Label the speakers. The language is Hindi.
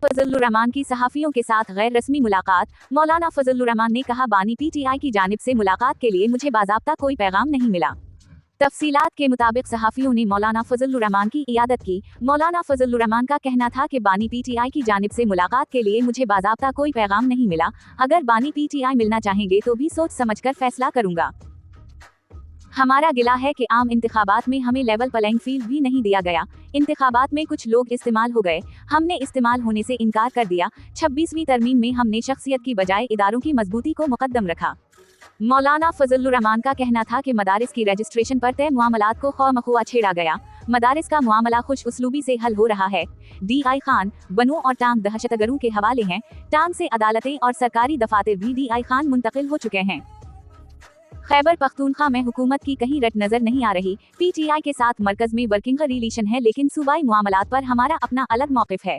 Speaker 1: फजलुर रहमान की सहाफ़ियों के साथ गैर रस्मी मुलाकात। मौलाना फजलुर रहमान ने कहा, बानी पीटीआई की जानिब से मुलाकात के लिए मुझे बाज़ाब्ता कोई पैगाम नहीं मिला। तफसीलात के मुताबिक सहाफ़ियों ने मौलाना फजलुर रहमान की इयादत की। मौलाना फजलुर रहमान का कहना था कि बानी पीटीआई की जानिब से मुलाकात के लिए मुझे बाज़ाब्ता कोई पैगाम नहीं मिला। अगर बानी पीटीआई मिलना चाहेंगे तो भी सोच समझकर फैसला करूंगा। हमारा गिला है कि आम इंतखाबात में हमें लेवल प्लेइंग फील्ड भी नहीं दिया गया। इंतखाबात में कुछ लोग इस्तेमाल हो गए, हमने इस्तेमाल होने से इनकार कर दिया। 26वीं तरमीम में हमने शख्सियत की बजाय इदारों की मजबूती को मुकद्दम रखा। मौलाना फजलुर रहमान का कहना था कि मदारिस की रजिस्ट्रेशन पर तय मामलात को खौ मखुआ छेड़ा गया। मदारिस का मामला खुश उसलूबी से हल हो रहा है। DI खान, बनू और टांग दहशतगर्दों के हवाले हैं। टांग से अदालतें और सरकारी दफातर भी DI खान मुंतकिल हो चुके हैं। खैबर पख्तूनख्वा में हुकूमत की कहीं रट नजर नहीं आ रही। PTI के साथ मरकज में वर्किंग रिलेशन है, लेकिन सूबाई मामलात पर हमारा अपना अलग मौक़िफ़ है।